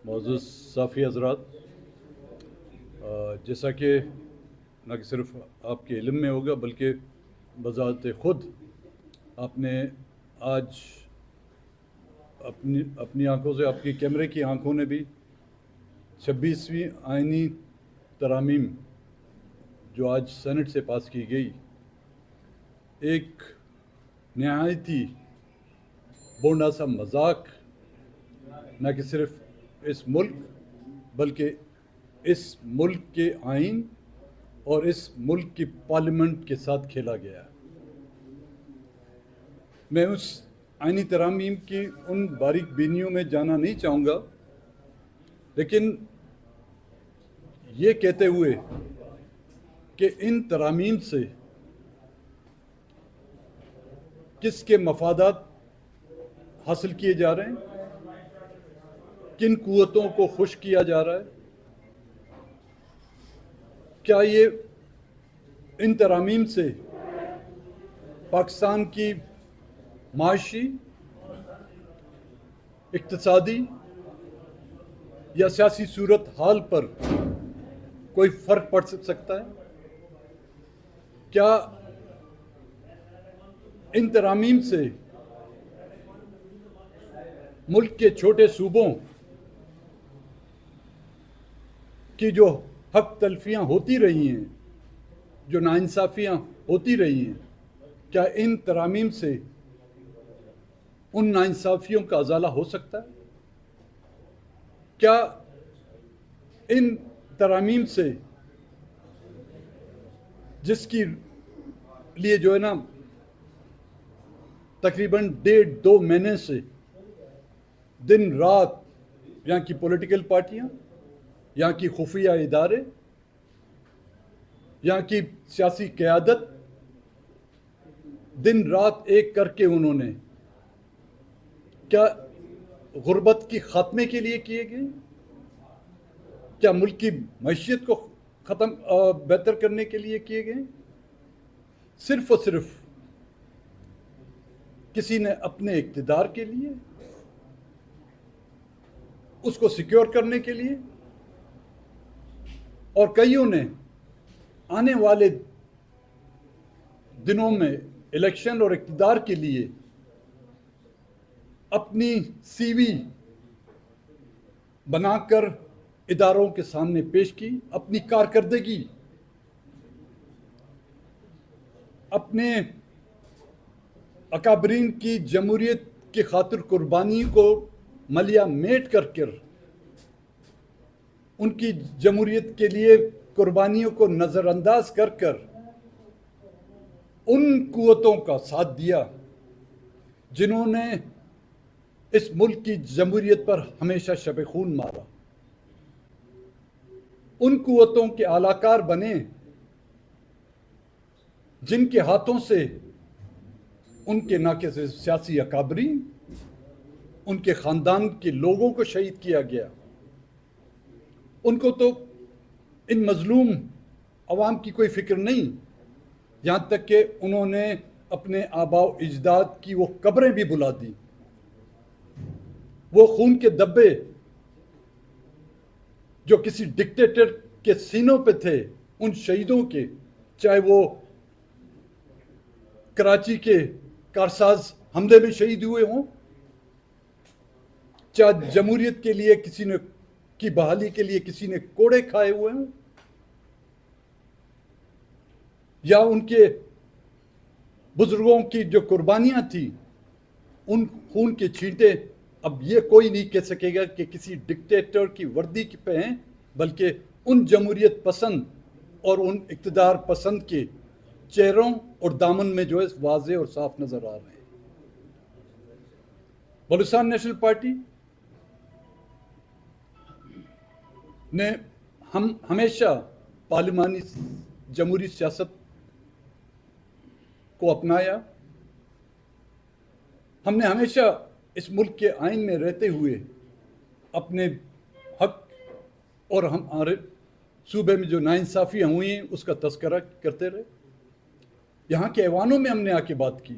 معزز صافی حضرات، جیسا کہ نہ کہ صرف آپ کے علم میں ہوگا بلکہ بذات خود آپ نے آج اپنی آنکھوں سے، آپ کی کیمرے کی آنکھوں نے بھی 26ویں آئینی ترامیم جو آج سینٹ سے پاس کی گئی، ایک نہایتی بونڈا سا مذاق نہ کہ صرف اس ملک بلکہ اس ملک کے آئین اور اس ملک کی پارلیمنٹ کے ساتھ کھیلا گیا ہے۔ میں اس آئینی ترامیم کی ان باریک بینیوں میں جانا نہیں چاہوں گا، لیکن یہ کہتے ہوئے کہ ان ترامیم سے کس کے مفادات حاصل کیے جا رہے ہیں، کن قوتوں کو خوش کیا جا رہا ہے، کیا یہ ان ترامیم سے پاکستان کی معاشی، اقتصادی یا سیاسی صورت حال پر کوئی فرق پڑ سکتا ہے؟ کیا ان ترامیم سے ملک کے چھوٹے صوبوں کی جو حق تلفیاں ہوتی رہی ہیں، جو ناانصافیاں ہوتی رہی ہیں، کیا ان ترامیم سے ان ناانصافیوں کا ازالہ ہو سکتا ہے؟ کیا ان ترامیم سے جس کی لیے جو ہے نا تقریباً 1.5-2 مہینے سے دن رات یہاں کی پولیٹیکل پارٹیاں، یہاں کی خفیہ ادارے، یہاں کی سیاسی قیادت دن رات ایک کر کے انہوں نے کیا غربت کی خاتمے کے لیے کیے گئے؟ کیا ملک کی معیشت کو بہتر کرنے کے لیے کیے گئے؟ صرف اور صرف کسی نے اپنے اقتدار کے لیے، اس کو سیکیور کرنے کے لیے، اور کئیوں نے آنے والے دنوں میں الیکشن اور اقتدار کے لیے اپنی سی وی بنا کر اداروں کے سامنے پیش کی، اپنی کارکردگی، اپنے اکابرین کی جمہوریت کی خاطر قربانی کو ملیہ میٹ کر کر ان کی جمہوریت کے لیے قربانیوں کو نظر انداز کر کر ان قوتوں کا ساتھ دیا جنہوں نے اس ملک کی جمہوریت پر ہمیشہ شب خون مارا، ان قوتوں کے اعلی کار بنے جن کے ہاتھوں سے ان کے نہ کہ سیاسی اکابرین، ان کے خاندان کے لوگوں کو شہید کیا گیا۔ ان کو تو ان مظلوم عوام کی کوئی فکر نہیں، یہاں تک کہ انہوں نے اپنے آباء و اجداد کی وہ قبریں بھی بلا دی، وہ خون کے دبے جو کسی ڈکٹیٹر کے سینوں پہ تھے، ان شہیدوں کے، چاہے وہ کراچی کے کارساز حملے میں شہید ہوئے ہوں، چاہے جمہوریت کے لیے کسی نے کی بحالی کے لیے کسی نے کوڑے کھائے ہوئے ہوں، یا ان کے بزرگوں کی جو قربانیاں تھیں ان خون کے چھینٹے اب یہ کوئی نہیں کہہ سکے گا کہ کسی ڈکٹیٹر کی وردی پہ ہیں، بلکہ ان جمہوریت پسند اور ان اقتدار پسند کے چہروں اور دامن میں جو ہے واضح اور صاف نظر آ رہے ہیں۔ بلوچستان نیشنل پارٹی نے ہم ہمیشہ پارلیمانی جمہوری سیاست کو اپنایا۔ ہم نے ہمیشہ اس ملک کے آئین میں رہتے ہوئے اپنے حق اور ہمارے صوبے میں جو ناانصافیاں ہوئی ہیں اس کا تذکرہ کرتے رہے۔ یہاں کے ایوانوں میں ہم نے آ کے بات کی،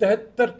73